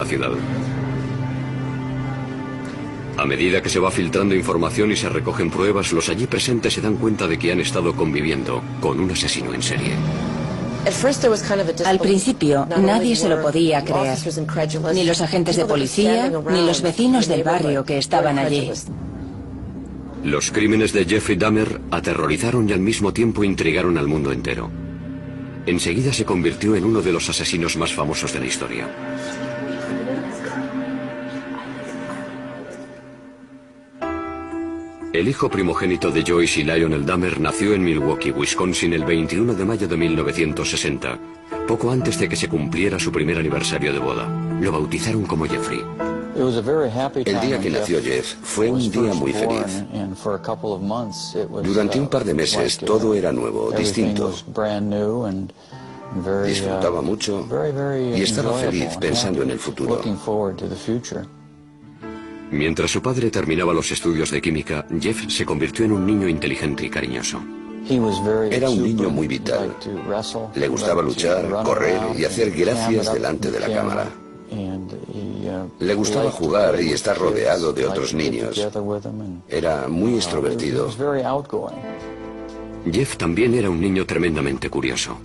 la ciudad. A medida que se va filtrando información y se recogen pruebas, los allí presentes se dan cuenta de que han estado conviviendo con un asesino en serie. Al principio, nadie se lo podía creer, ni los agentes de policía, ni los vecinos del barrio que estaban allí. Los crímenes de Jeffrey Dahmer aterrorizaron y al mismo tiempo intrigaron al mundo entero. Enseguida se convirtió en uno de los asesinos más famosos de la historia. El hijo primogénito de Joyce y Lionel Dahmer nació en Milwaukee, Wisconsin, el 21 de mayo de 1960, poco antes de que se cumpliera su primer aniversario de boda. Lo bautizaron como Jeffrey. El día que nació Jeff fue un día muy feliz. Durante un par de meses todo era nuevo, distinto. Disfrutaba mucho y estaba feliz pensando en el futuro. Mientras su padre terminaba los estudios de química, Jeff se convirtió en un niño inteligente y cariñoso. Era un niño muy vital. Le gustaba luchar, correr y hacer gracias delante de la cámara. Le gustaba jugar y estar rodeado de otros niños. Era muy extrovertido. Jeff también era un niño tremendamente curioso.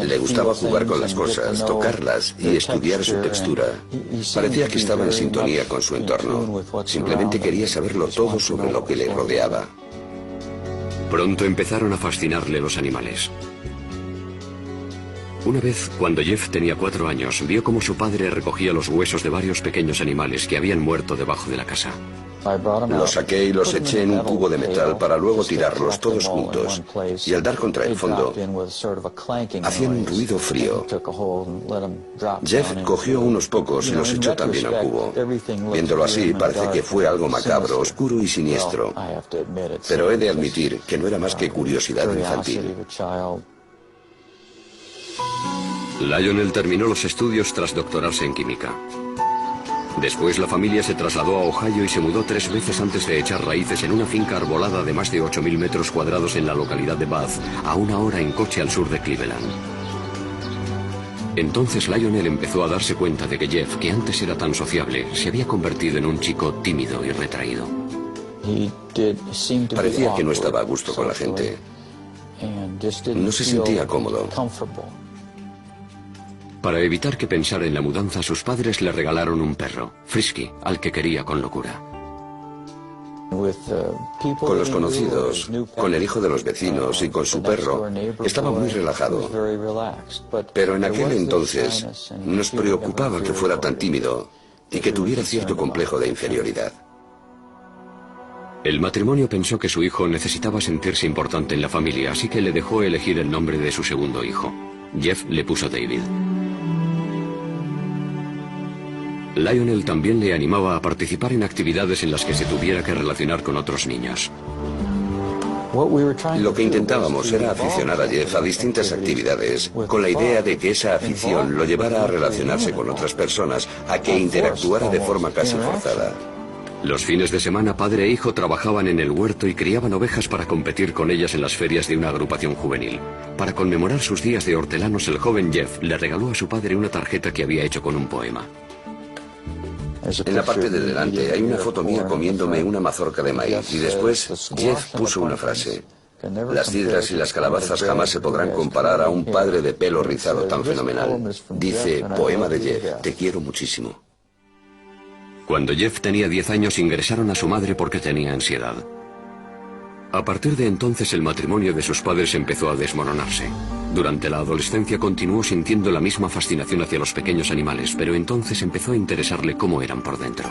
Le gustaba jugar con las cosas, tocarlas y estudiar su textura. Parecía que estaba en sintonía con su entorno. Simplemente quería saberlo todo sobre lo que le rodeaba. Pronto empezaron a fascinarle los animales. Una vez, cuando Jeff tenía 4 años, vio cómo su padre recogía los huesos de varios pequeños animales que habían muerto debajo de la casa. Los saqué y los eché en un cubo de metal para luego tirarlos todos juntos. Y al dar contra el fondo, hacían un ruido frío. Jeff cogió unos pocos y los echó también al cubo. Viéndolo así, parece que fue algo macabro, oscuro y siniestro. Pero he de admitir que no era más que curiosidad infantil. Lionel terminó los estudios tras doctorarse en química. Después la familia se trasladó a Ohio y se mudó 3 veces antes de echar raíces en una finca arbolada de más de 8.000 metros cuadrados en la localidad de Bath, a 1 hora en coche al sur de Cleveland. Entonces Lionel empezó a darse cuenta de que Jeff, que antes era tan sociable, se había convertido en un chico tímido y retraído. Parecía que no estaba a gusto con la gente. No se sentía cómodo. Para evitar que pensara en la mudanza, sus padres le regalaron un perro, Frisky, al que quería con locura. Con los conocidos, con el hijo de los vecinos y con su perro, estaba muy relajado. Pero en aquel entonces nos preocupaba que fuera tan tímido y que tuviera cierto complejo de inferioridad. El matrimonio pensó que su hijo necesitaba sentirse importante en la familia, así que le dejó elegir el nombre de su segundo hijo. Jeff le puso David. Lionel también le animaba a participar en actividades en las que se tuviera que relacionar con otros niños. Lo que intentábamos era aficionar a Jeff a distintas actividades, con la idea de que esa afición lo llevara a relacionarse con otras personas, a que interactuara de forma casi forzada. Los fines de semana, padre e hijo trabajaban en el huerto y criaban ovejas para competir con ellas en las ferias de una agrupación juvenil. Para conmemorar sus días de hortelanos, el joven Jeff le regaló a su padre una tarjeta que había hecho con un poema. En la parte de delante hay una foto mía comiéndome una mazorca de maíz y después Jeff puso una frase. Las cidras y las calabazas jamás se podrán comparar a un padre de pelo rizado tan fenomenal. Dice, poema de Jeff, te quiero muchísimo. Cuando Jeff tenía 10 años ingresaron a su madre porque tenía ansiedad. A partir de entonces el matrimonio de sus padres empezó a desmoronarse. Durante la adolescencia continuó sintiendo la misma fascinación hacia los pequeños animales, pero entonces empezó a interesarle cómo eran por dentro.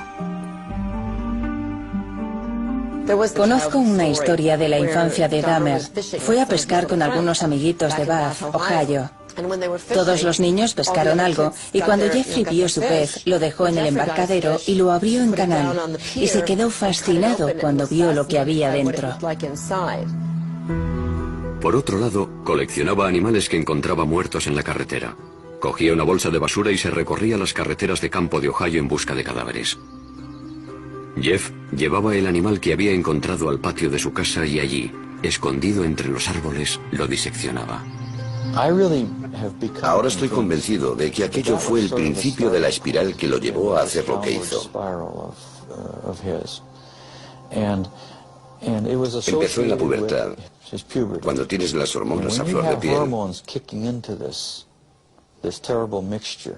Conozco una historia de la infancia de Dahmer. Fue a pescar con algunos amiguitos de Bath, Ohio. Todos los niños pescaron algo y cuando Jeffrey vio su pez, lo dejó en el embarcadero y lo abrió en canal. Y se quedó fascinado cuando vio lo que había dentro. Por otro lado, coleccionaba animales que encontraba muertos en la carretera. Cogía una bolsa de basura y se recorría las carreteras de campo de Ohio en busca de cadáveres. Jeff llevaba el animal que había encontrado al patio de su casa y allí, escondido entre los árboles, lo diseccionaba. Ahora estoy convencido de que aquello fue el principio de la espiral que lo llevó a hacer lo que hizo. Empezó en la pubertad, cuando tienes las hormonas a flor de piel.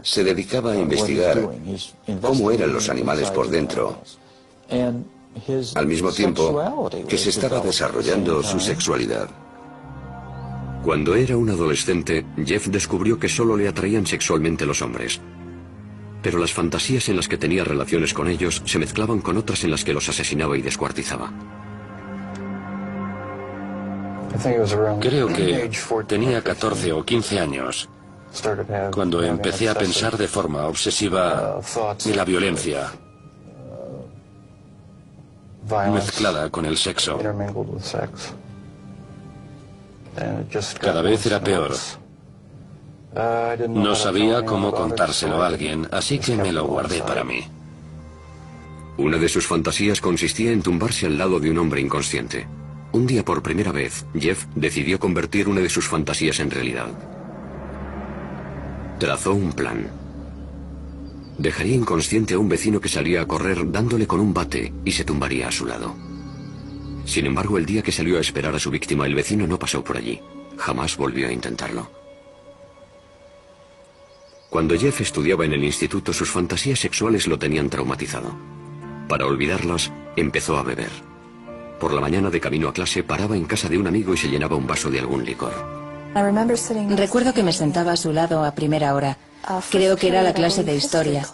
Se dedicaba a investigar cómo eran los animales por dentro, al mismo tiempo que se estaba desarrollando su sexualidad. Cuando era un adolescente, Jeff descubrió que solo le atraían sexualmente los hombres. Pero las fantasías en las que tenía relaciones con ellos se mezclaban con otras en las que los asesinaba y descuartizaba. Creo que tenía 14 o 15 años cuando empecé a pensar de forma obsesiva en la violencia mezclada con el sexo. Cada vez era peor. No sabía cómo contárselo a alguien, así que me lo guardé para mí. Una de sus fantasías consistía en tumbarse al lado de un hombre inconsciente. Un día, por primera vez, Jeff decidió convertir una de sus fantasías en realidad. Trazó un plan. Dejaría inconsciente a un vecino que salía a correr dándole con un bate y se tumbaría a su lado. Sin embargo, el día que salió a esperar a su víctima, el vecino no pasó por allí. Jamás volvió a intentarlo. Cuando Jeff estudiaba en el instituto, sus fantasías sexuales lo tenían traumatizado. Para olvidarlas, empezó a beber. Por la mañana, de camino a clase, paraba en casa de un amigo y se llenaba un vaso de algún licor. Recuerdo que me sentaba a su lado a primera hora. Creo que era la clase de historia.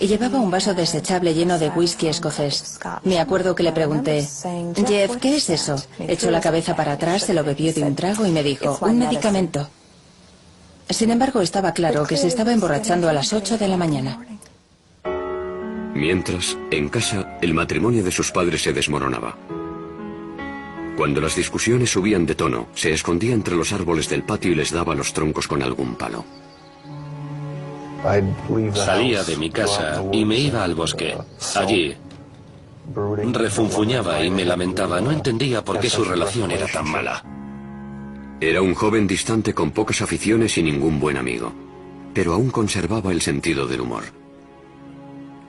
Y llevaba un vaso desechable lleno de whisky escocés. Me acuerdo que le pregunté, Jeff, ¿qué es eso? Echó la cabeza para atrás, se lo bebió de un trago y me dijo, un medicamento. Sin embargo, estaba claro que se estaba emborrachando a las 8 de la mañana. Mientras, en casa, el matrimonio de sus padres se desmoronaba. Cuando las discusiones subían de tono, se escondía entre los árboles del patio y les daba los troncos con algún palo. Salía de mi casa y me iba al bosque. Allí refunfuñaba y me lamentaba. No entendía por qué su relación era tan mala. Era un joven distante con pocas aficiones y ningún buen amigo, pero aún conservaba el sentido del humor.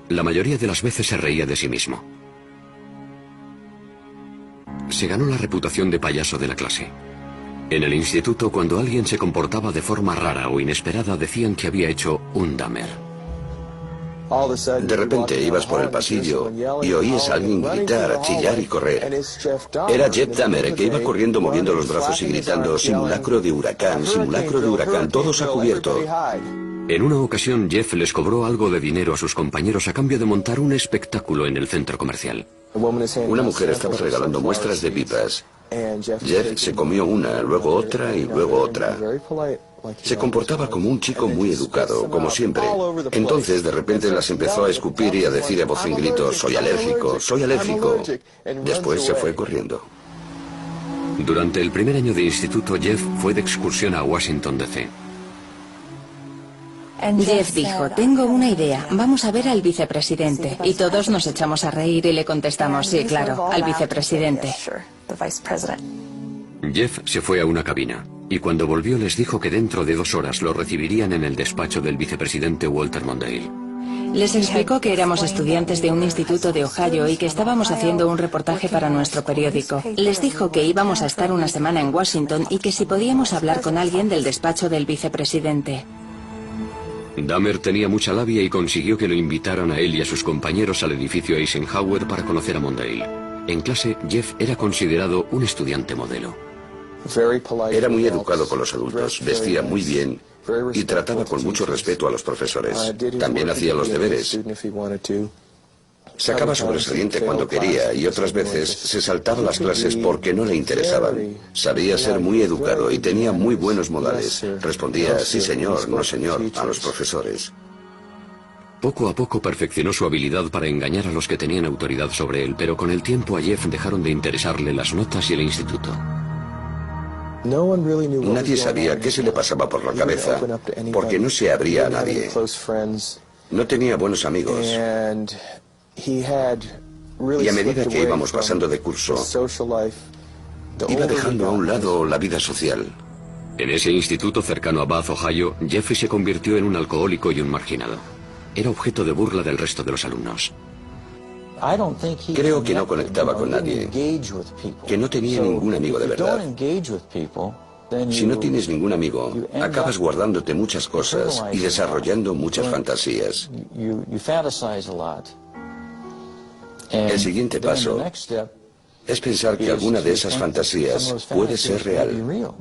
La mayoría de las veces se reía de sí mismo. Se ganó la reputación de payaso de la clase. En el instituto, cuando alguien se comportaba de forma rara o inesperada, decían que había hecho un Dahmer. De repente ibas por el pasillo y oías a alguien gritar, chillar y correr. Era Jeff Dahmer, el que iba corriendo moviendo los brazos y gritando, simulacro de huracán, todos a cubierto. En una ocasión, Jeff les cobró algo de dinero a sus compañeros a cambio de montar un espectáculo en el centro comercial. Una mujer estaba regalando muestras de pipas. Jeff se comió una, luego otra y luego otra. Se comportaba como un chico muy educado, como siempre. Entonces, de repente, las empezó a escupir y a decir a voz en grito, soy alérgico, soy alérgico. Después se fue corriendo. Durante el primer año de instituto, Jeff fue de excursión a Washington, D.C. Jeff dijo, tengo una idea, vamos a ver al vicepresidente. Y todos nos echamos a reír y le contestamos, sí, claro, al vicepresidente. Jeff se fue a una cabina, y cuando volvió les dijo que dentro de 2 horas lo recibirían en el despacho del vicepresidente Walter Mondale. Les explicó que éramos estudiantes de un instituto de Ohio y que estábamos haciendo un reportaje para nuestro periódico. Les dijo que íbamos a estar una semana en Washington y que si podíamos hablar con alguien del despacho del vicepresidente. Dahmer tenía mucha labia y consiguió que lo invitaran a él y a sus compañeros al edificio Eisenhower para conocer a Mondale. En clase, Jeff era considerado un estudiante modelo. Era muy educado con los adultos, vestía muy bien y trataba con mucho respeto a los profesores. También hacía los deberes. Sacaba sobresaliente cuando quería y otras veces se saltaba las clases porque no le interesaban. Sabía ser muy educado y tenía muy buenos modales. Respondía, sí señor, no señor, a los profesores. Poco a poco perfeccionó su habilidad para engañar a los que tenían autoridad sobre él, pero con el tiempo a Jeff dejaron de interesarle las notas y el instituto. Nadie sabía qué se le pasaba por la cabeza, porque no se abría a nadie. No tenía buenos amigos. Y a medida que íbamos pasando de curso, iba dejando a un lado la vida social. En ese instituto cercano a Bath, Ohio, Jeffrey se convirtió en un alcohólico y un marginado. Era objeto de burla del resto de los alumnos. Creo que no conectaba con nadie, que no tenía ningún amigo de verdad. Si no tienes ningún amigo, acabas guardándote muchas cosas y desarrollando muchas fantasías. El siguiente paso es pensar que alguna de esas fantasías puede ser real.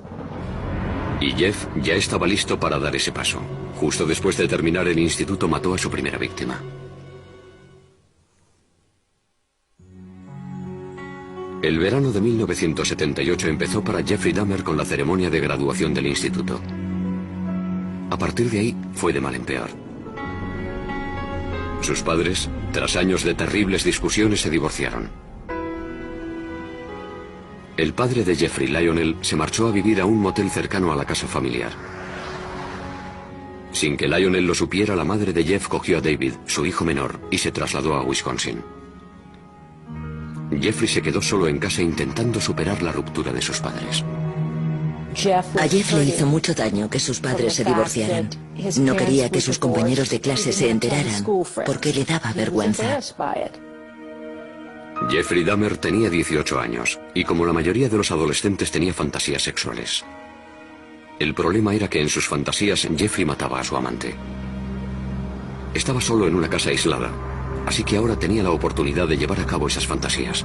Y Jeff ya estaba listo para dar ese paso. Justo después de terminar el instituto mató a su primera víctima. El verano de 1978 empezó para Jeffrey Dahmer con la ceremonia de graduación del instituto. A partir de ahí fue de mal en peor. Sus padres, tras años de terribles discusiones, se divorciaron. El padre de Jeffrey, Lionel, se marchó a vivir a un motel cercano a la casa familiar. Sin que Lionel lo supiera, la madre de Jeff cogió a David, su hijo menor, y se trasladó a Wisconsin. Jeffrey se quedó solo en casa intentando superar la ruptura de sus padres. A Jeff le hizo mucho daño que sus padres se divorciaran. No quería que sus compañeros de clase se enteraran, porque le daba vergüenza. Jeffrey Dahmer tenía 18 años, y como la mayoría de los adolescentes tenía fantasías sexuales. El problema era que en sus fantasías Jeffrey mataba a su amante. Estaba solo en una casa aislada, así que ahora tenía la oportunidad de llevar a cabo esas fantasías.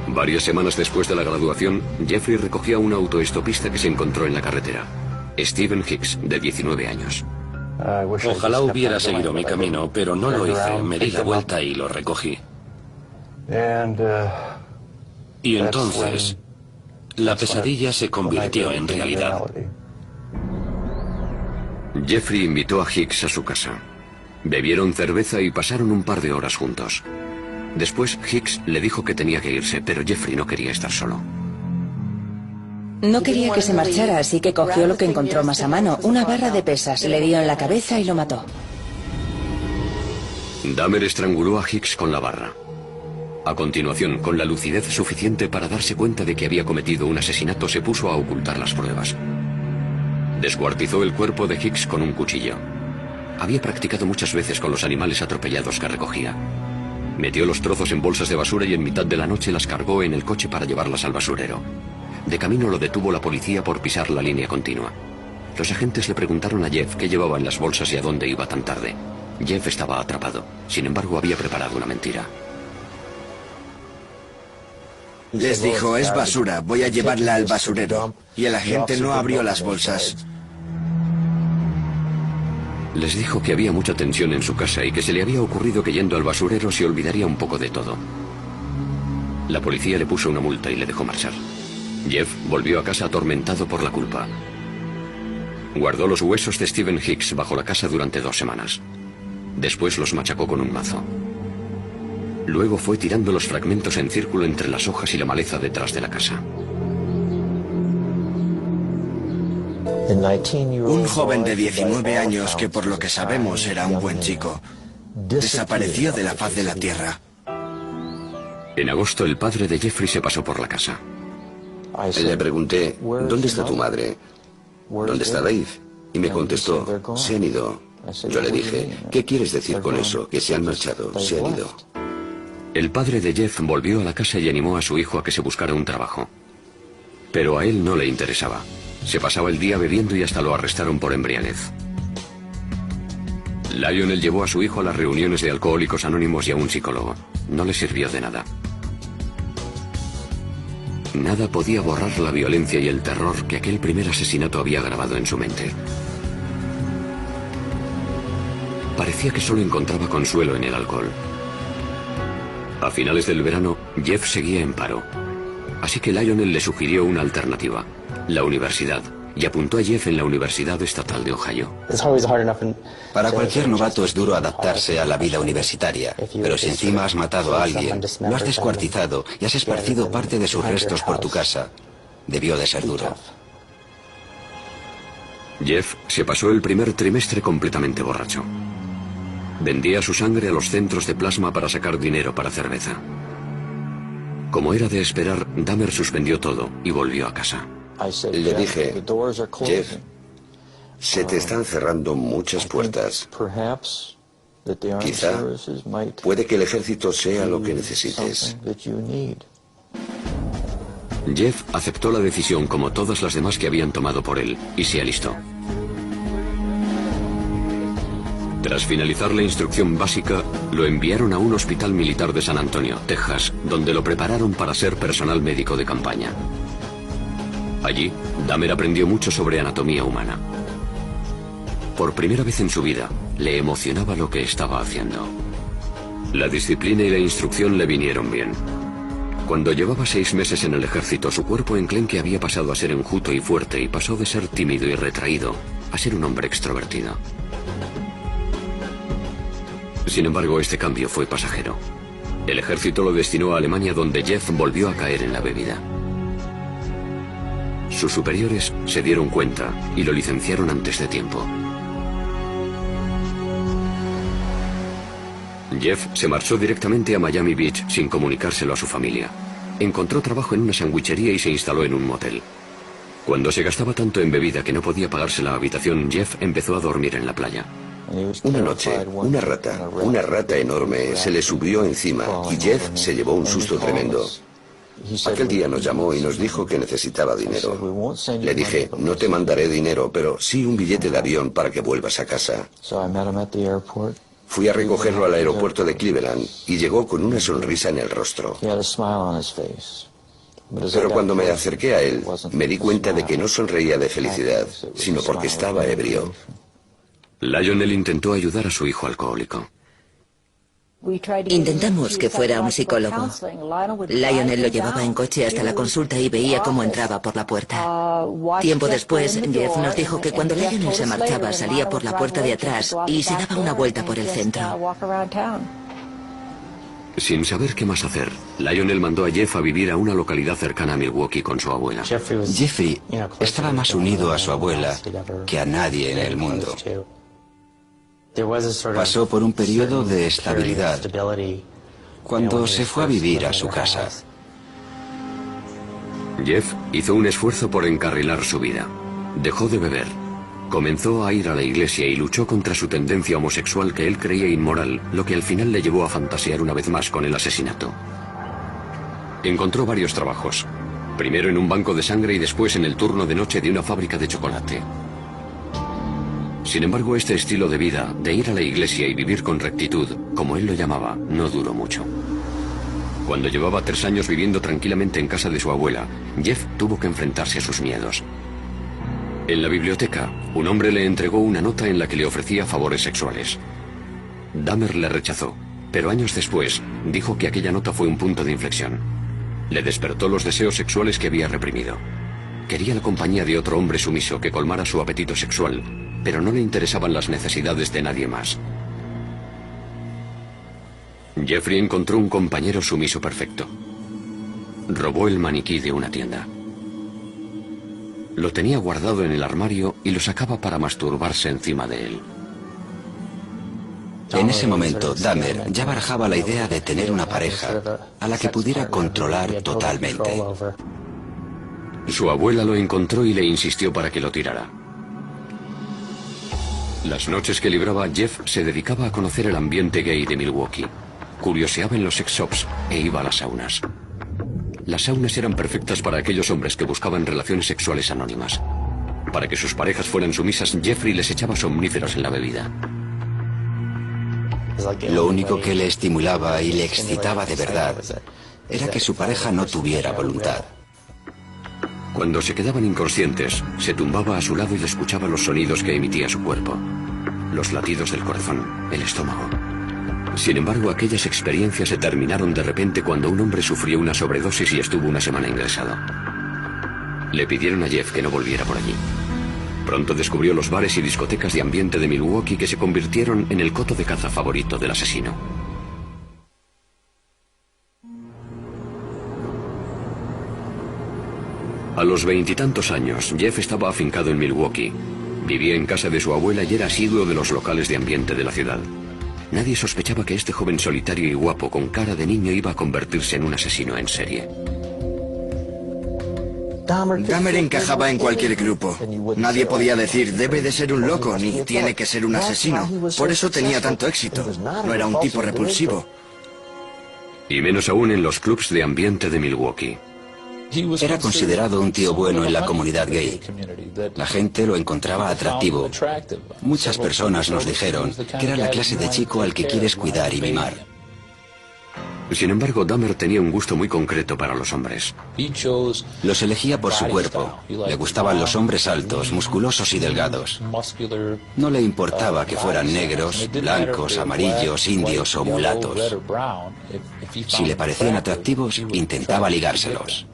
Varias semanas después de la graduación, Jeffrey recogió a un autoestopista que se encontró en la carretera, Stephen Hicks, de 19 años. Ojalá hubiera seguido mi camino, pero no lo hice. Me di la vuelta y lo recogí. Y entonces, la pesadilla se convirtió en realidad. Jeffrey invitó a Hicks a su casa. Bebieron cerveza y pasaron un par de horas juntos. Después, Hicks le dijo que tenía que irse, pero Jeffrey no quería estar solo. No quería que se marchara, así que cogió lo que encontró más a mano, una barra de pesas, le dio en la cabeza y lo mató. Dahmer estranguló a Hicks con la barra. A continuación, con la lucidez suficiente para darse cuenta de que había cometido un asesinato, se puso a ocultar las pruebas. Descuartizó el cuerpo de Hicks con un cuchillo. Había practicado muchas veces con los animales atropellados que recogía. Metió los trozos en bolsas de basura y en mitad de la noche las cargó en el coche para llevarlas al basurero. De camino lo detuvo la policía por pisar la línea continua. Los agentes le preguntaron a Jeff qué llevaba en las bolsas y a dónde iba tan tarde. Jeff estaba atrapado. Sin embargo, había preparado una mentira. Les dijo, es basura, voy a llevarla al basurero. Y el agente no abrió las bolsas. Les dijo que había mucha tensión en su casa y que se le había ocurrido que yendo al basurero se olvidaría un poco de todo. La policía le puso una multa y le dejó marchar. Jeff volvió a casa atormentado por la culpa. Guardó los huesos de Stephen Hicks bajo la casa durante 2 semanas. Después los machacó con un mazo. Luego fue tirando los fragmentos en círculo entre las hojas y la maleza detrás de la casa. Un joven de 19 años que por lo que sabemos era un buen chico, desapareció de la faz de la tierra. En agosto, el padre de Jeffrey se pasó por la casa. Le pregunté, ¿dónde está tu madre? ¿Dónde está Dave? Y me contestó, se han ido. Yo le dije, ¿qué quieres decir con eso? Que se han marchado, se han ido. El padre de Jeff volvió a la casa y animó a su hijo a que se buscara un trabajo. Pero a él no le interesaba. Se pasaba el día bebiendo y hasta lo arrestaron por embriaguez. Lionel llevó a su hijo a las reuniones de Alcohólicos Anónimos y a un psicólogo. No le sirvió de nada. Nada podía borrar la violencia y el terror que aquel primer asesinato había grabado en su mente. Parecía que solo encontraba consuelo en el alcohol. A finales del verano, Jeff seguía en paro. Así que Lionel le sugirió una alternativa, la universidad, y apuntó a Jeff en la Universidad Estatal de Ohio. Para cualquier novato es duro adaptarse a la vida universitaria, pero si encima has matado a alguien, lo has descuartizado y has esparcido parte de sus restos por tu casa, debió de ser duro. Jeff se pasó el primer trimestre completamente borracho. Vendía su sangre a los centros de plasma para sacar dinero para cerveza. Como era de esperar, Dahmer suspendió todo y volvió a casa. Le dije, Jeff, se te están cerrando muchas puertas. Quizá puede que el ejército sea lo que necesites. Jeff aceptó la decisión como todas las demás que habían tomado por él y se alistó. Tras finalizar la instrucción básica, lo enviaron a un hospital militar de San Antonio, Texas, donde lo prepararon para ser personal médico de campaña. Allí, Dahmer aprendió mucho sobre anatomía humana. Por primera vez en su vida, le emocionaba lo que estaba haciendo. La disciplina y la instrucción le vinieron bien. Cuando llevaba 6 meses en el ejército, su cuerpo enclenque había pasado a ser enjuto y fuerte y pasó de ser tímido y retraído a ser un hombre extrovertido. Sin embargo, este cambio fue pasajero. El ejército lo destinó a Alemania, donde Jeff volvió a caer en la bebida. Sus superiores se dieron cuenta y lo licenciaron antes de tiempo. Jeff se marchó directamente a Miami Beach sin comunicárselo a su familia. Encontró trabajo en una sandwichería y se instaló en un motel. Cuando se gastaba tanto en bebida que no podía pagarse la habitación, Jeff empezó a dormir en la playa. Una noche, una rata enorme, se le subió encima y Jeff se llevó un susto tremendo. Aquel día nos llamó y nos dijo que necesitaba dinero. Le dije, no te mandaré dinero, pero sí un billete de avión para que vuelvas a casa. Fui a recogerlo al aeropuerto de Cleveland y llegó con una sonrisa en el rostro. Pero cuando me acerqué a él, me di cuenta de que no sonreía de felicidad, sino porque estaba ebrio. Lionel intentó ayudar a su hijo alcohólico. Intentamos que fuera un psicólogo. Lionel lo llevaba en coche hasta la consulta y veía cómo entraba por la puerta. Tiempo después, Jeff nos dijo que cuando Lionel se marchaba salía por la puerta de atrás y se daba una vuelta por el centro. Sin saber qué más hacer, Lionel mandó a Jeff a vivir a una localidad cercana a Milwaukee con su abuela. Jeffrey estaba más unido a su abuela que a nadie en el mundo. Pasó por un periodo de estabilidad cuando se fue a vivir a su casa. Jeff hizo un esfuerzo por encarrilar su vida. Dejó de beber. Comenzó a ir a la iglesia y luchó contra su tendencia homosexual que él creía inmoral, lo que al final le llevó a fantasear una vez más con el asesinato. Encontró varios trabajos. Primero en un banco de sangre y después en el turno de noche de una fábrica de chocolate. Sin embargo, este estilo de vida, de ir a la iglesia y vivir con rectitud, como él lo llamaba, no duró mucho. Cuando llevaba 3 años viviendo tranquilamente en casa de su abuela, Jeff tuvo que enfrentarse a sus miedos. En la biblioteca, un hombre le entregó una nota en la que le ofrecía favores sexuales. Dahmer le rechazó, pero años después dijo que aquella nota fue un punto de inflexión. Le despertó los deseos sexuales que había reprimido. Quería la compañía de otro hombre sumiso que colmara su apetito sexual, pero no le interesaban las necesidades de nadie más. Jeffrey encontró un compañero sumiso perfecto. Robó el maniquí de una tienda. Lo tenía guardado en el armario y lo sacaba para masturbarse encima de él. En ese momento, Dahmer ya barajaba la idea de tener una pareja a la que pudiera controlar totalmente. Su abuela lo encontró y le insistió para que lo tirara. Las noches que libraba, Jeff se dedicaba a conocer el ambiente gay de Milwaukee. Curioseaba en los sex shops e iba a las saunas. Las saunas eran perfectas para aquellos hombres que buscaban relaciones sexuales anónimas. Para que sus parejas fueran sumisas, Jeffrey les echaba somníferos en la bebida. Lo único que le estimulaba y le excitaba de verdad era que su pareja no tuviera voluntad. Cuando se quedaban inconscientes, se tumbaba a su lado y escuchaba los sonidos que emitía su cuerpo. Los latidos del corazón, el estómago. Sin embargo, aquellas experiencias se terminaron de repente cuando un hombre sufrió una sobredosis y estuvo una semana ingresado. Le pidieron a Jeff que no volviera por allí. Pronto descubrió los bares y discotecas de ambiente de Milwaukee que se convirtieron en el coto de caza favorito del asesino. A los 20 y tantos años, Jeff estaba afincado en Milwaukee. Vivía en casa de su abuela y era asiduo de los locales de ambiente de la ciudad. Nadie sospechaba que este joven solitario y guapo con cara de niño iba a convertirse en un asesino en serie. Dahmer encajaba en cualquier grupo. Nadie podía decir, debe de ser un loco, ni tiene que ser un asesino. Por eso tenía tanto éxito. No era un tipo repulsivo. Y menos aún en los clubs de ambiente de Milwaukee. Era considerado un tío bueno en la comunidad gay. La gente lo encontraba atractivo. Muchas personas nos dijeron que era la clase de chico al que quieres cuidar y mimar. Sin embargo, Dahmer tenía un gusto muy concreto para los hombres. Los elegía por su cuerpo. Le gustaban los hombres altos, musculosos y delgados. No le importaba que fueran negros, blancos, amarillos, indios o mulatos. Si le parecían atractivos, intentaba ligárselos.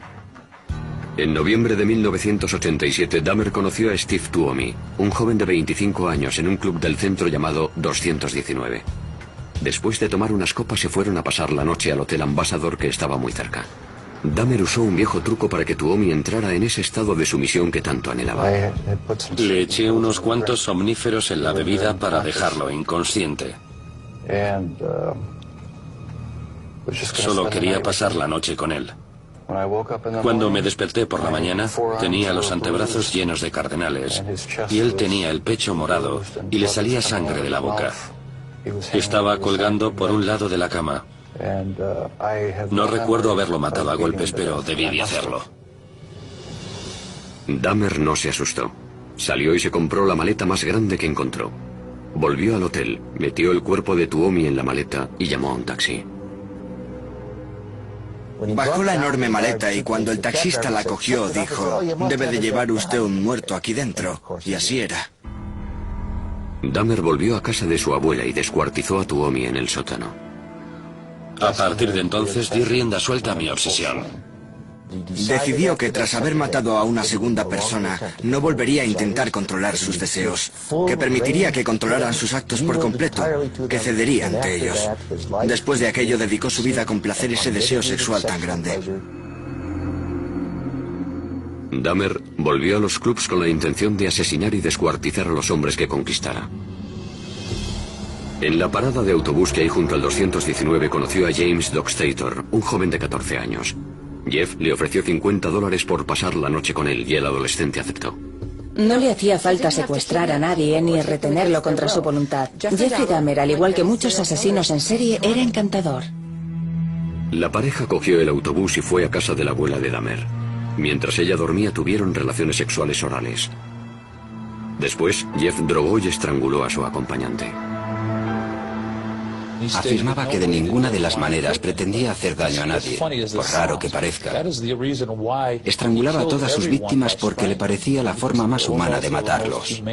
En noviembre de 1987, Dahmer conoció a Steve Tuomi, un joven de 25 años en un club del centro llamado 219. Después de tomar unas copas se fueron a pasar la noche al Hotel Ambassador, que estaba muy cerca. Dahmer usó un viejo truco para que Tuomi entrara en ese estado de sumisión que tanto anhelaba. Le eché unos cuantos somníferos en la bebida para dejarlo inconsciente. Solo quería pasar la noche con él. Cuando me desperté por la mañana, tenía los antebrazos llenos de cardenales y él tenía el pecho morado y le salía sangre de la boca. Estaba colgando por un lado de la cama. No recuerdo haberlo matado a golpes, pero debí de hacerlo. Dahmer no se asustó. Salió y se compró la maleta más grande que encontró. Volvió al hotel, metió el cuerpo de Tuomi en la maleta y llamó a un taxi. Bajó la enorme maleta y cuando el taxista la cogió dijo, debe de llevar usted un muerto aquí dentro. Y así era. Dahmer volvió a casa de su abuela y descuartizó a Tuomi en el sótano. A partir de entonces di rienda suelta a mi obsesión. Decidió que tras haber matado a una segunda persona, no volvería a intentar controlar sus deseos, que permitiría que controlaran sus actos por completo, que cedería ante ellos. Después de aquello dedicó su vida a complacer ese deseo sexual tan grande. Dahmer volvió a los clubs con la intención de asesinar y descuartizar a los hombres que conquistara. En la parada de autobús que hay junto al 219 conoció a James Dockstator, un joven de 14 años. Jeff le ofreció $50 por pasar la noche con él y el adolescente aceptó. No le hacía falta secuestrar a nadie ni retenerlo contra su voluntad. Jeffrey Dahmer, al igual que muchos asesinos en serie, era encantador. La pareja cogió el autobús y fue a casa de la abuela de Dahmer. Mientras ella dormía tuvieron relaciones sexuales orales. Después, Jeff drogó y estranguló a su acompañante. Afirmaba que de ninguna de las maneras pretendía hacer daño a nadie, por raro que parezca. Estrangulaba a todas sus víctimas porque le parecía la forma más humana de matarlos.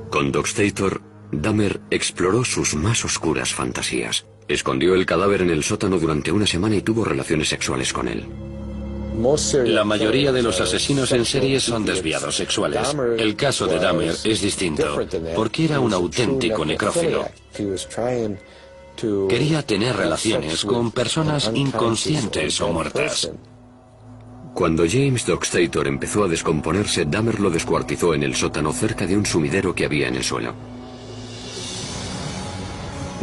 Con Dockstator, Dahmer exploró sus más oscuras fantasías. Escondió el cadáver en el sótano durante una semana y tuvo relaciones sexuales con él. La mayoría de los asesinos en serie son desviados sexuales. El caso de Dahmer es distinto, porque era un auténtico necrófilo. Quería tener relaciones con personas inconscientes o muertas. Cuando James Dockstator empezó a descomponerse, Dahmer lo descuartizó en el sótano cerca de un sumidero que había en el suelo.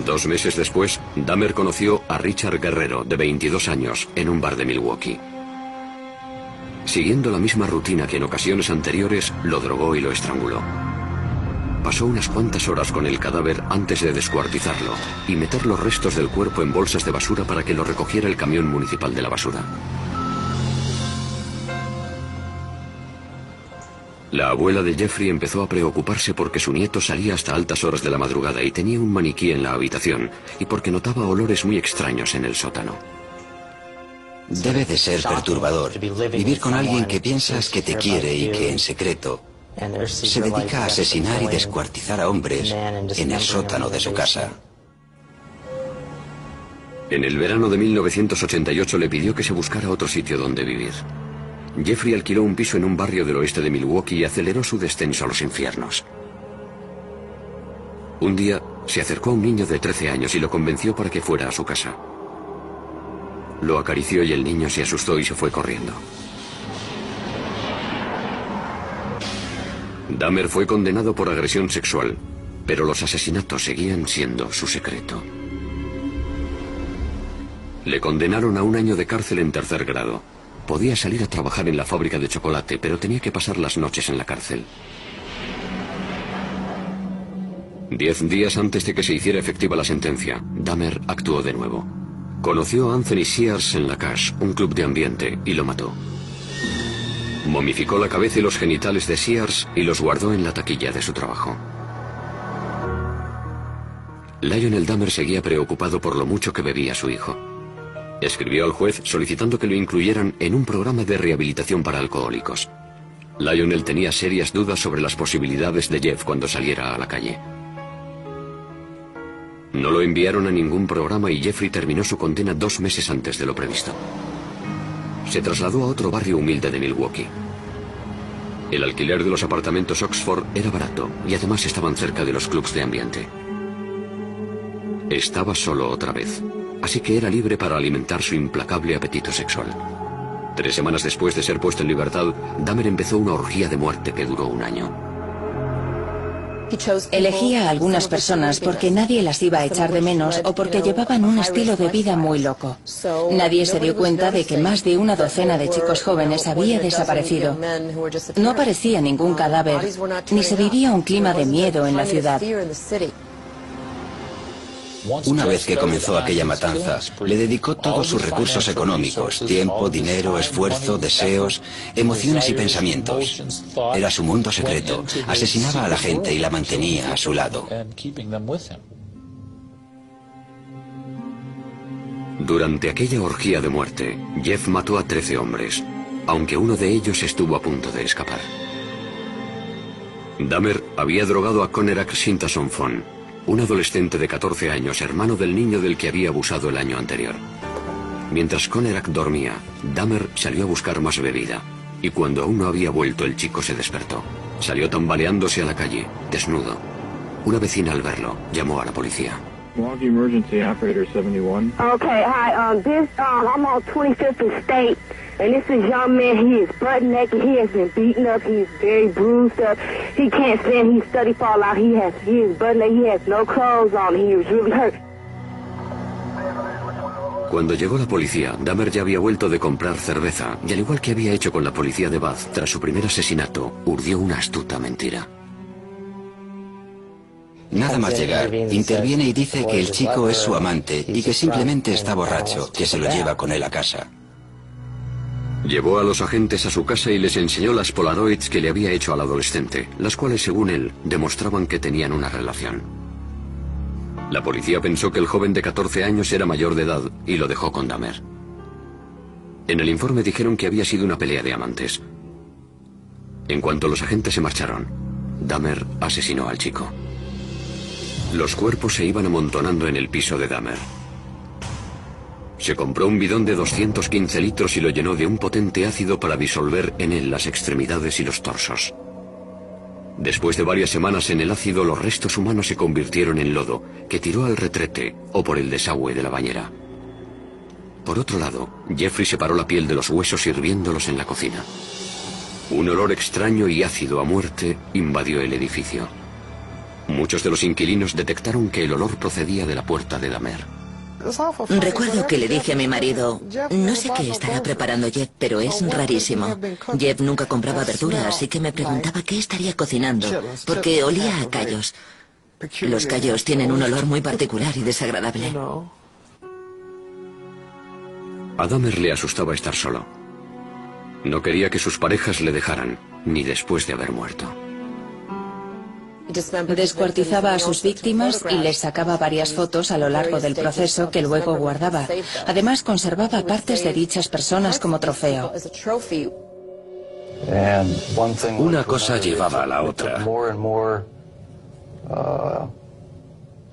2 meses después, Dahmer conoció a Richard Guerrero, de 22 años, en un bar de Milwaukee. Siguiendo la misma rutina que en ocasiones anteriores, lo drogó y lo estranguló. Pasó unas cuantas horas con el cadáver antes de descuartizarlo y meter los restos del cuerpo en bolsas de basura para que lo recogiera el camión municipal de la basura. La abuela de Jeffrey empezó a preocuparse porque su nieto salía hasta altas horas de la madrugada y tenía un maniquí en la habitación, y porque notaba olores muy extraños en el sótano. Debe de ser perturbador vivir con alguien que piensas que te quiere y que en secreto se dedica a asesinar y descuartizar a hombres en el sótano de su casa. En el verano de 1988 le pidió que se buscara otro sitio donde vivir. Jeffrey alquiló un piso en un barrio del oeste de Milwaukee y aceleró su descenso a los infiernos. Un día se acercó a un niño de 13 años y lo convenció para que fuera a su casa. Lo acarició y el niño se asustó y se fue corriendo. Dahmer fue condenado por agresión sexual. Pero los asesinatos seguían siendo su secreto. Le condenaron a 1 año de cárcel en 3er grado. Podía salir a trabajar en la fábrica de chocolate, pero tenía que pasar las noches en la cárcel. 10 días antes de que se hiciera efectiva la sentencia, Dahmer actuó de nuevo. Conoció a Anthony Sears en La Cache, un club de ambiente, y lo mató. Momificó la cabeza y los genitales de Sears y los guardó en la taquilla de su trabajo. Lionel Dahmer seguía preocupado por lo mucho que bebía su hijo. Escribió al juez solicitando que lo incluyeran en un programa de rehabilitación para alcohólicos. Lionel tenía serias dudas sobre las posibilidades de Jeff cuando saliera a la calle. No lo enviaron a ningún programa y Jeffrey terminó su condena 2 meses antes de lo previsto. Se trasladó a otro barrio humilde de Milwaukee. El alquiler de los apartamentos Oxford era barato y además estaban cerca de los clubs de ambiente. Estaba solo otra vez, así que era libre para alimentar su implacable apetito sexual. 3 semanas después de ser puesto en libertad, Dahmer empezó una orgía de muerte que duró 1 año. Elegía a algunas personas porque nadie las iba a echar de menos o porque llevaban un estilo de vida muy loco. Nadie se dio cuenta de que más de 1 docena de chicos jóvenes había desaparecido. No aparecía ningún cadáver, ni se vivía un clima de miedo en la ciudad. Una vez que comenzó aquella matanza, le dedicó todos sus recursos económicos, tiempo, dinero, esfuerzo, deseos, emociones y pensamientos. Era su mundo secreto. Asesinaba a la gente y la mantenía a su lado. Durante aquella orgía de muerte, Jeff mató a 13 hombres, aunque uno de ellos estuvo a punto de escapar. Dahmer había drogado a Conerak Shintason Fon, un adolescente de 14 años, hermano del niño del que había abusado el año anterior. Mientras Conerak dormía, Dahmer salió a buscar más bebida, y cuando aún no había vuelto el chico se despertó. Salió tambaleándose a la calle, desnudo. Una vecina al verlo llamó a la policía. Milwaukee Emergency Operator 71. Okay, hi, I'm on 25th and State, and this is young man. He is butt naked. He has been beaten up. He is very bruised up. He can't stand. He's study fall out. He is butt naked. He has no clothes on. He is really hurt. Cuando llegó la policía, Dahmer ya había vuelto de comprar cerveza, y al igual que había hecho con la policía de Bath tras su primer asesinato, urdió una astuta mentira. Nada más llegar, interviene y dice que el chico es su amante y que simplemente está borracho, que se lo lleva con él a casa. Llevó a los agentes a su casa y les enseñó las Polaroids que le había hecho al adolescente, las cuales, según él, demostraban que tenían una relación. La policía pensó que el joven de 14 años era mayor de edad y lo dejó con Dahmer. En el informe dijeron que había sido una pelea de amantes. En cuanto los agentes se marcharon, Dahmer asesinó al chico. Los cuerpos se iban amontonando en el piso de Dahmer. Se compró un bidón de 215 litros y lo llenó de un potente ácido para disolver en él las extremidades y los torsos. Después de varias semanas en el ácido, los restos humanos se convirtieron en lodo, que tiró al retrete o por el desagüe de la bañera. Por otro lado, Jeffrey separó la piel de los huesos hirviéndolos en la cocina. Un olor extraño y ácido a muerte invadió el edificio. Muchos de los inquilinos detectaron que el olor procedía de la puerta de Dahmer. Recuerdo que le dije a mi marido, no sé qué estará preparando Jeff, pero es rarísimo. Jeff nunca compraba verdura, así que me preguntaba qué estaría cocinando, porque olía a callos. Los callos tienen un olor muy particular y desagradable. A Dahmer le asustaba estar solo. No quería que sus parejas le dejaran, ni después de haber muerto. Descuartizaba a sus víctimas y les sacaba varias fotos a lo largo del proceso que luego guardaba. Además, conservaba partes de dichas personas como trofeo. Una cosa llevaba a la otra.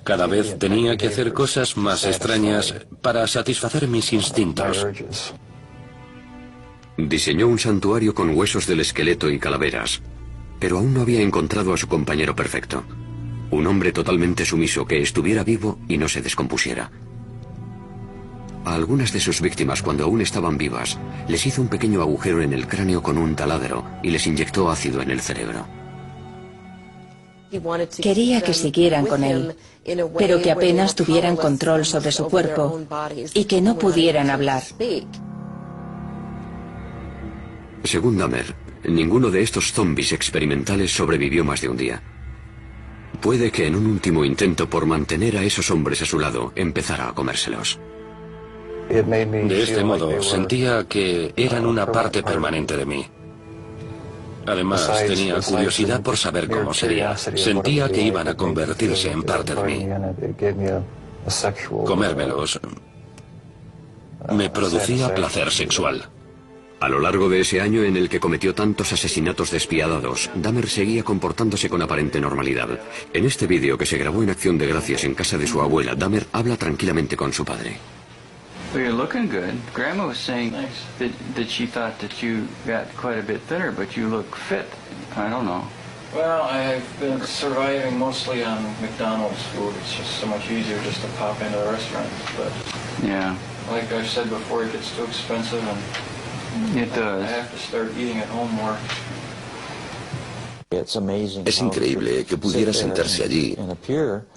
Cada vez tenía que hacer cosas más extrañas para satisfacer mis instintos. Diseñó un santuario con huesos del esqueleto y calaveras, pero aún no había encontrado a su compañero perfecto. Un hombre totalmente sumiso que estuviera vivo y no se descompusiera. A algunas de sus víctimas, cuando aún estaban vivas, les hizo un pequeño agujero en el cráneo con un taladro y les inyectó ácido en el cerebro. Quería que siguieran con él, pero que apenas tuvieran control sobre su cuerpo y que no pudieran hablar. Según Dahmer, ninguno de estos zombies experimentales sobrevivió más de un día. Puede que en un último intento por mantener a esos hombres a su lado, empezara a comérselos. De este modo, sentía que eran una parte permanente de mí. Además, tenía curiosidad por saber cómo sería. Sentía que iban a convertirse en parte de mí. Comérmelos me producía placer sexual. A lo largo de ese año en el que cometió tantos asesinatos despiadados, Dahmer seguía comportándose con aparente normalidad. En este vídeo que se grabó en Acción de Gracias en casa de su abuela, Dahmer habla tranquilamente con su padre. Well, you're looking good. Grandma was saying that she thought that you got quite a bit thinner, but you look fit. I don't know. Well, I've been surviving mostly on McDonald's food. It's just so much easier just to pop into the restaurant. But yeah, like I've said before, it gets too expensive, and it does. I have to start eating at home more. Es increíble que pudiera sentarse allí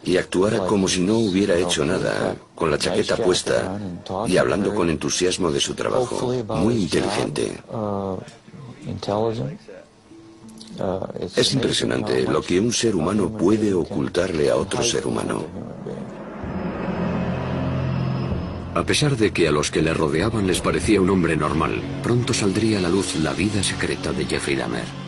y actuara como si no hubiera hecho nada, con la chaqueta puesta y hablando con entusiasmo de su trabajo. Muy inteligente. Es impresionante lo que un ser humano puede ocultarle a otro ser humano. A pesar de que a los que le rodeaban les parecía un hombre normal, pronto saldría a la luz la vida secreta de Jeffrey Dahmer.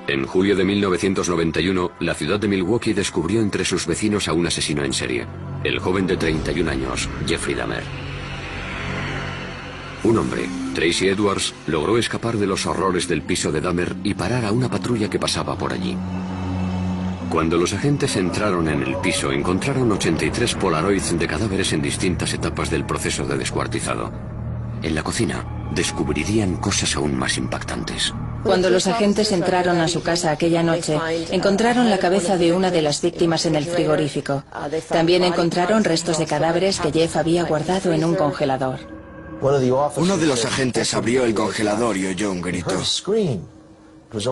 En julio de 1991, la ciudad de Milwaukee descubrió entre sus vecinos a un asesino en serie, el joven de 31 años, Jeffrey Dahmer. Un hombre, Tracy Edwards, logró escapar de los horrores del piso de Dahmer y parar a una patrulla que pasaba por allí. Cuando los agentes entraron en el piso, encontraron 83 polaroids de cadáveres en distintas etapas del proceso de descuartizado. En la cocina, descubrirían cosas aún más impactantes. Cuando los agentes entraron a su casa aquella noche, encontraron la cabeza de una de las víctimas en el frigorífico. También encontraron restos de cadáveres que Jeff había guardado en un congelador. Uno de los agentes abrió el congelador y oyó un grito.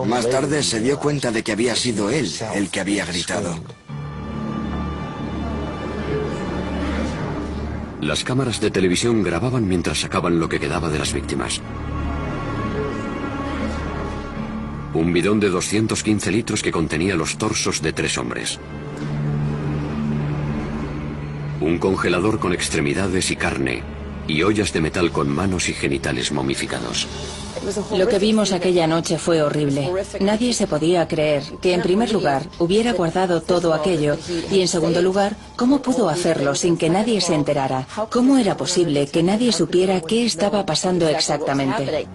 Más tarde se dio cuenta de que había sido él el que había gritado. Las cámaras de televisión grababan mientras sacaban lo que quedaba de las víctimas. Un bidón de 215 litros que contenía los torsos de 3 hombres. Un congelador con extremidades y carne, y ollas de metal con manos y genitales momificados. Lo que vimos aquella noche fue horrible. Nadie se podía creer que, en primer lugar, hubiera guardado todo aquello y, en segundo lugar, cómo pudo hacerlo sin que nadie se enterara. ¿Cómo era posible que nadie supiera qué estaba pasando exactamente?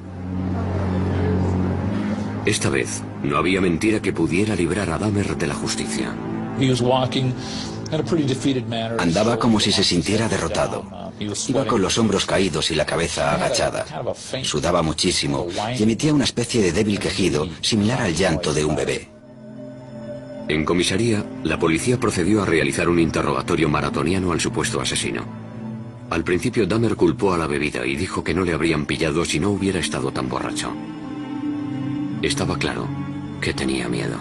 Esta vez, no había mentira que pudiera librar a Dahmer de la justicia. Andaba como si se sintiera derrotado. Iba con los hombros caídos y la cabeza agachada. Sudaba muchísimo y emitía una especie de débil quejido, similar al llanto de un bebé. En comisaría, la policía procedió a realizar un interrogatorio maratoniano al supuesto asesino. Al principio, Dahmer culpó a la bebida y dijo que no le habrían pillado si no hubiera estado tan borracho. Estaba claro que tenía miedo.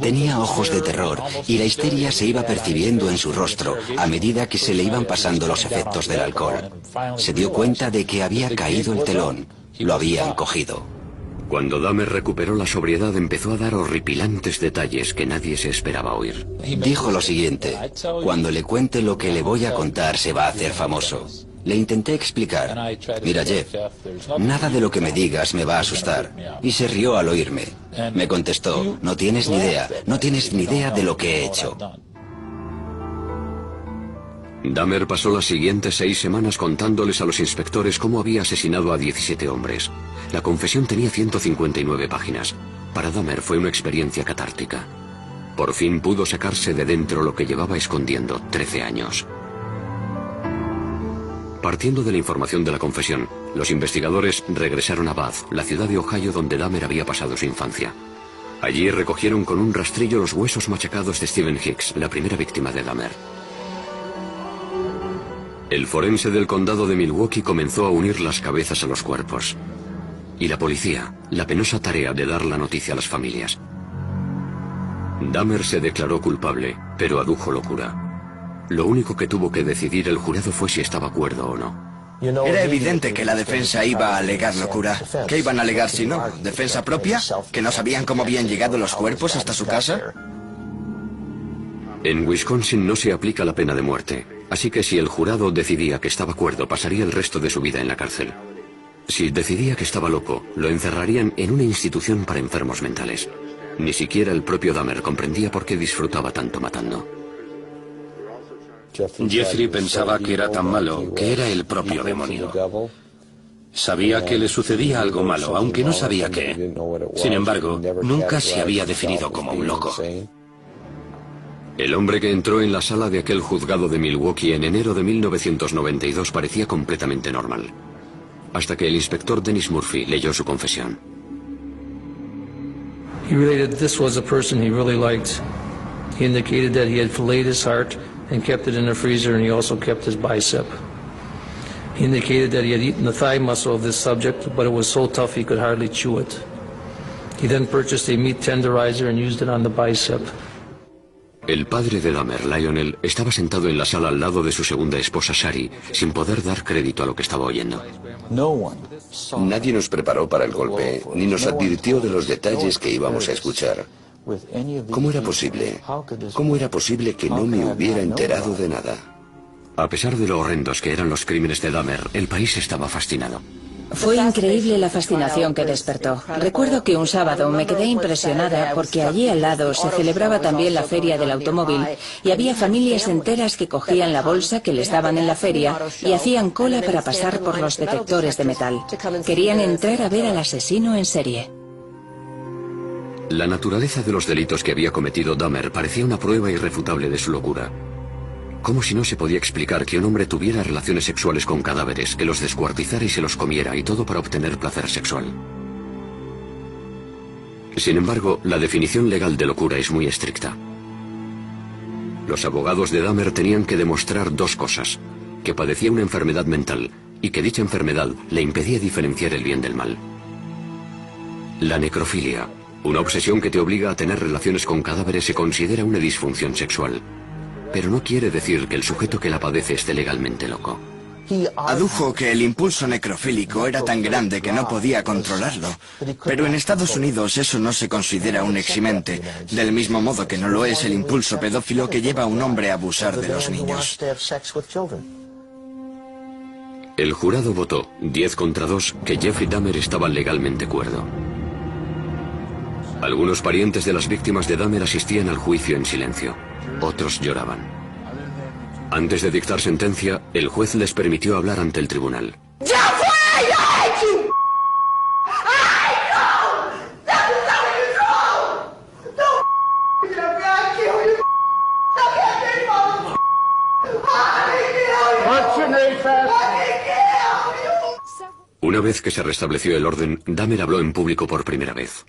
Tenía ojos de terror y la histeria se iba percibiendo en su rostro a medida que se le iban pasando los efectos del alcohol. Se dio cuenta de que había caído el telón. Lo habían cogido. Cuando Dahmer recuperó la sobriedad, empezó a dar horripilantes detalles que nadie se esperaba oír. Dijo lo siguiente: cuando le cuente lo que le voy a contar se va a hacer famoso. Le intenté explicar: mira, Jeff, nada de lo que me digas me va a asustar. Y se rió al oírme. Me contestó: no tienes ni idea de lo que he hecho. Dahmer pasó las siguientes 6 semanas contándoles a los inspectores cómo había asesinado a 17 hombres. La confesión tenía 159 páginas. Para Dahmer fue una experiencia catártica. Por fin pudo sacarse de dentro lo que llevaba escondiendo 13 años. Partiendo de la información de la confesión, los investigadores regresaron a Bath, la ciudad de Ohio donde Dahmer había pasado su infancia. Allí recogieron con un rastrillo los huesos machacados de Stephen Hicks, la primera víctima de Dahmer. El forense del condado de Milwaukee comenzó a unir las cabezas a los cuerpos. Y la policía, la penosa tarea de dar la noticia a las familias. Dahmer se declaró culpable, pero adujo locura. Lo único que tuvo que decidir el jurado fue si estaba cuerdo o no. Era evidente que la defensa iba a alegar locura. ¿Qué iban a alegar si no? ¿Defensa propia? ¿Que no sabían cómo habían llegado los cuerpos hasta su casa? En Wisconsin no se aplica la pena de muerte, así que si el jurado decidía que estaba cuerdo, pasaría el resto de su vida en la cárcel. Si decidía que estaba loco, lo encerrarían en una institución para enfermos mentales. Ni siquiera el propio Dahmer comprendía por qué disfrutaba tanto matando. Jeffrey pensaba que era tan malo que era el propio demonio. Sabía que le sucedía algo malo, aunque no sabía qué. Sin embargo, nunca se había definido como un loco. El hombre que entró en la sala de aquel juzgado de Milwaukee en enero de 1992 parecía completamente normal. Hasta que el inspector Dennis Murphy leyó su confesión. He related this was a person he really liked. He indicated that he had filleted his heart and kept it in the freezer, and he also kept his bicep. He indicated that he had eaten the thigh muscle of this subject, but it was so tough he could hardly chew it. He then purchased a meat tenderizer and used it on the bicep. El padre de Dahmer, Lionel, estaba sentado en la sala al lado de su segunda esposa, Shari, sin poder dar crédito a lo que estaba oyendo. Nadie nos preparó para el golpe, ni nos advirtió de los detalles que íbamos a escuchar. ¿Cómo era posible? ¿Cómo era posible que no me hubiera enterado de nada? A pesar de lo horrendos que eran los crímenes de Dahmer, el país estaba fascinado. Fue increíble la fascinación que despertó. Recuerdo que un sábado me quedé impresionada porque allí al lado se celebraba también la feria del automóvil y había familias enteras que cogían la bolsa que les daban en la feria y hacían cola para pasar por los detectores de metal. Querían entrar a ver al asesino en serie. La naturaleza de los delitos que había cometido Dahmer parecía una prueba irrefutable de su locura. Como si no se podía explicar que un hombre tuviera relaciones sexuales con cadáveres, que los descuartizara y se los comiera, y todo para obtener placer sexual. Sin embargo, la definición legal de locura es muy estricta. Los abogados de Dahmer tenían que demostrar dos cosas: que padecía una enfermedad mental y que dicha enfermedad le impedía diferenciar el bien del mal. La necrofilia, una obsesión que te obliga a tener relaciones con cadáveres, se considera una disfunción sexual. Pero no quiere decir que el sujeto que la padece esté legalmente loco. Adujo que el impulso necrofílico era tan grande que no podía controlarlo. Pero en Estados Unidos eso no se considera un eximente, del mismo modo que no lo es el impulso pedófilo que lleva a un hombre a abusar de los niños. El jurado votó, 10 contra 2, que Jeffrey Dahmer estaba legalmente cuerdo. Algunos parientes de las víctimas de Dahmer asistían al juicio en silencio. Otros lloraban. Antes de dictar sentencia, el juez les permitió hablar ante el tribunal. Una vez que se restableció el orden, Dahmer habló en público por primera vez.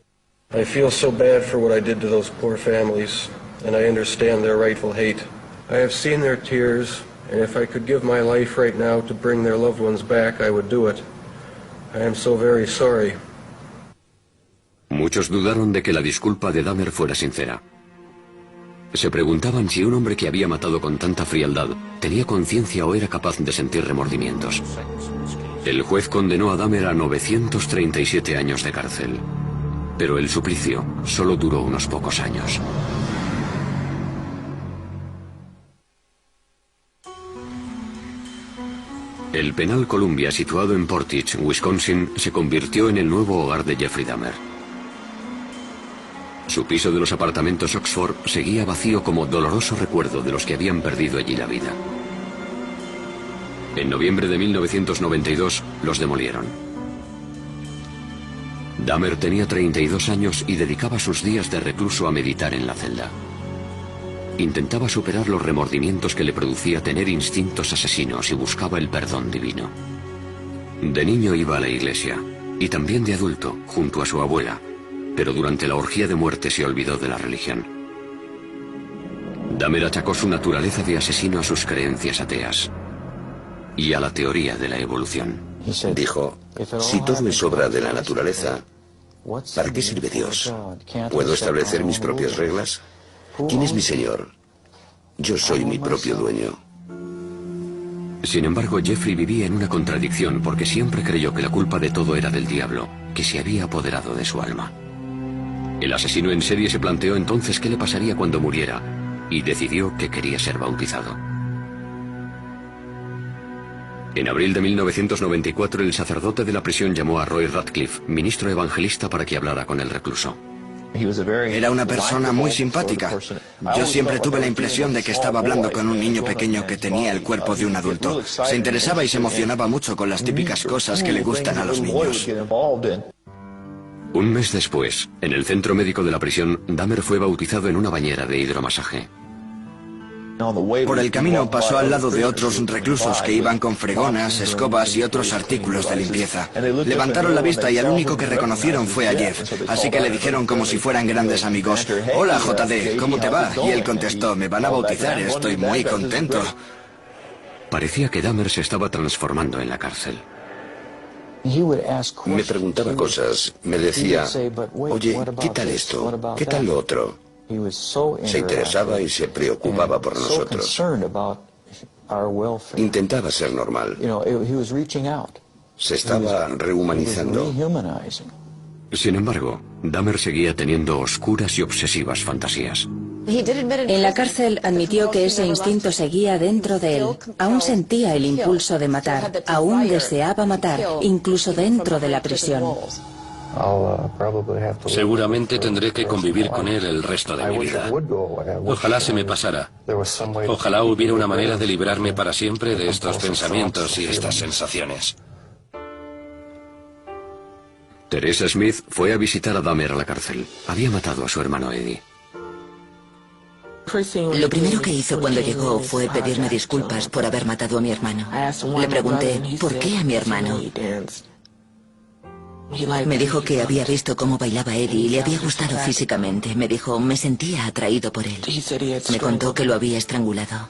I feel so bad for what I did to those poor families, and I understand their rightful hate. I have seen their tears, and if I could give my life right now to bring their loved ones back, I would do it. I am so very sorry. Muchos dudaron de que la disculpa de Dahmer fuera sincera. Se preguntaban si un hombre que había matado con tanta frialdad tenía conciencia o era capaz de sentir remordimientos. El juez condenó a Dahmer a 937 años de cárcel. Pero el suplicio solo duró unos pocos años. El penal Columbia, situado en Portage, Wisconsin, se convirtió en el nuevo hogar de Jeffrey Dahmer. Su piso de los apartamentos Oxford seguía vacío como doloroso recuerdo de los que habían perdido allí la vida. En noviembre de 1992 los demolieron. Dahmer tenía 32 años y dedicaba sus días de recluso a meditar en la celda. Intentaba superar los remordimientos que le producía tener instintos asesinos y buscaba el perdón divino. De niño iba a la iglesia, y también de adulto, junto a su abuela, pero durante la orgía de muerte se olvidó de la religión. Dahmer achacó su naturaleza de asesino a sus creencias ateas. y a la teoría de la evolución. Dijo, si todo es obra de la naturaleza, ¿para qué sirve Dios? ¿Puedo establecer mis propias reglas? ¿Quién es mi Señor? Yo soy mi propio dueño. Sin embargo, Jeffrey vivía en una contradicción porque siempre creyó que la culpa de todo era del diablo, que se había apoderado de su alma. El asesino en serie se planteó entonces qué le pasaría cuando muriera y decidió que quería ser bautizado. En abril de 1994, el sacerdote de la prisión llamó a Roy Radcliffe, ministro evangelista, para que hablara con el recluso. Era una persona muy simpática. Yo siempre tuve la impresión de que estaba hablando con un niño pequeño que tenía el cuerpo de un adulto. Se interesaba y se emocionaba mucho con las típicas cosas que le gustan a los niños. Un mes después, en el centro médico de la prisión, Dahmer fue bautizado en una bañera de hidromasaje. Por el camino pasó al lado de otros reclusos que iban con fregonas, escobas y otros artículos de limpieza. Levantaron la vista y al único que reconocieron fue a Jeff, así que le dijeron como si fueran grandes amigos: «Hola, JD, ¿cómo te va?». Y él contestó: «Me van a bautizar, estoy muy contento». Parecía que Dahmer se estaba transformando en la cárcel. Me preguntaba cosas, me decía, oye, ¿qué tal esto? ¿Qué tal lo otro? Se interesaba y se preocupaba por nosotros. Intentaba ser normal. Se estaba rehumanizando. Sin embargo, Dahmer seguía teniendo oscuras y obsesivas fantasías. En la cárcel admitió que ese instinto seguía dentro de él. Aún sentía el impulso de matar, aún deseaba matar, incluso dentro de la prisión. Seguramente tendré que convivir con él el resto de mi vida. Ojalá se me pasara. Ojalá hubiera una manera de librarme para siempre de estos pensamientos y estas sensaciones. Teresa Smith fue a visitar a Dahmer a la cárcel. Había matado a su hermano Eddie. Lo primero que hizo cuando llegó fue pedirme disculpas por haber matado a mi hermano. Le pregunté, ¿por qué a mi hermano? Me dijo que había visto cómo bailaba Eddie y le había gustado físicamente. Me dijo, me sentía atraído por él. Me contó que lo había estrangulado.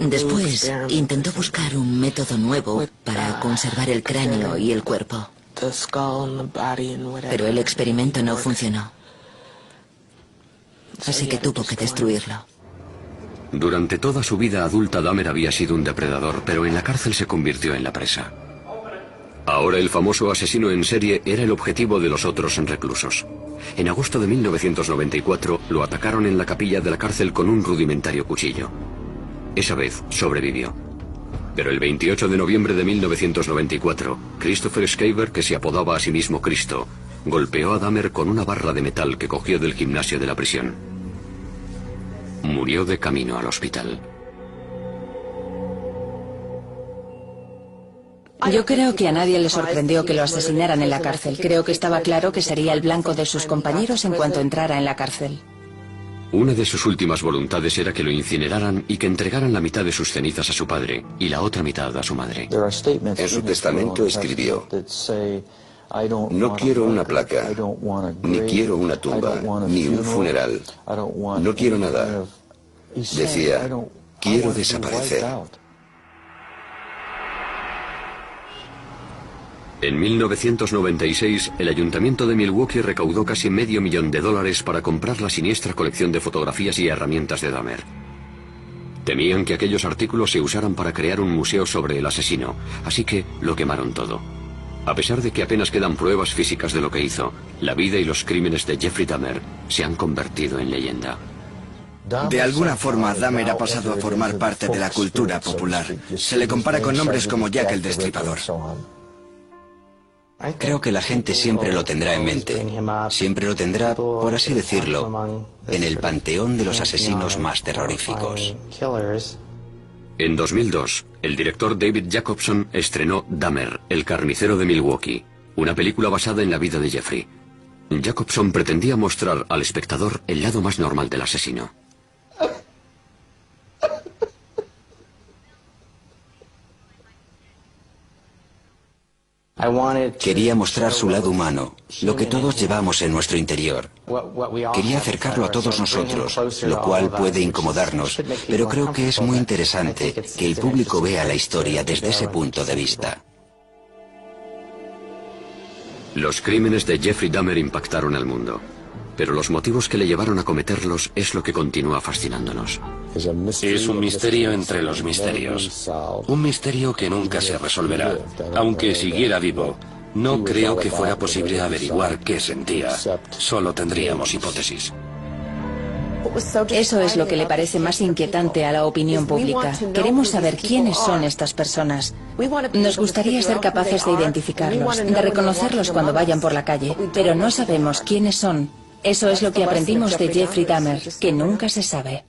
Después intentó buscar un método nuevo para conservar el cráneo y el cuerpo. Pero el experimento no funcionó. Así que tuvo que destruirlo. Durante toda su vida adulta, Dahmer había sido un depredador, pero en la cárcel se convirtió en la presa. Ahora el famoso asesino en serie era el objetivo de los otros reclusos. En agosto de 1994 lo atacaron en la capilla de la cárcel con un rudimentario cuchillo. Esa vez sobrevivió. Pero el 28 de noviembre de 1994, Christopher Schaefer, que se apodaba a sí mismo Cristo, golpeó a Dahmer con una barra de metal que cogió del gimnasio de la prisión. Murió de camino al hospital. Yo creo que a nadie le sorprendió que lo asesinaran en la cárcel. Creo que estaba claro que sería el blanco de sus compañeros en cuanto entrara en la cárcel. Una de sus últimas voluntades era que lo incineraran y que entregaran la mitad de sus cenizas a su padre y la otra mitad a su madre. En su testamento escribió: no quiero una placa, ni quiero una tumba, ni un funeral. No quiero nada. Decía, quiero desaparecer. En 1996, el ayuntamiento de Milwaukee recaudó casi $500,000 para comprar la siniestra colección de fotografías y herramientas de Dahmer. Temían que aquellos artículos se usaran para crear un museo sobre el asesino, así que lo quemaron todo. A pesar de que apenas quedan pruebas físicas de lo que hizo, la vida y los crímenes de Jeffrey Dahmer se han convertido en leyenda. De alguna forma, Dahmer ha pasado a formar parte de la cultura popular. Se le compara con nombres como Jack el Destripador. Creo que la gente siempre lo tendrá en mente. Siempre lo tendrá, por así decirlo, en el panteón de los asesinos más terroríficos. En 2002, el director David Jacobson estrenó Dahmer, el carnicero de Milwaukee, una película basada en la vida de Jeffrey. Jacobson pretendía mostrar al espectador el lado más normal del asesino. Quería mostrar su lado humano, lo que todos llevamos en nuestro interior. Quería acercarlo a todos nosotros, lo cual puede incomodarnos, pero creo que es muy interesante que el público vea la historia desde ese punto de vista. Los crímenes de Jeffrey Dahmer impactaron al mundo, pero los motivos que le llevaron a cometerlos es lo que continúa fascinándonos. Es un misterio entre los misterios. Un misterio que nunca se resolverá. Aunque siguiera vivo, no creo que fuera posible averiguar qué sentía. Solo tendríamos hipótesis. Eso es lo que le parece más inquietante a la opinión pública. Queremos saber quiénes son estas personas. Nos gustaría ser capaces de identificarlos, de reconocerlos cuando vayan por la calle, pero no sabemos quiénes son. Eso es lo que aprendimos de Jeffrey Dahmer, que nunca se sabe.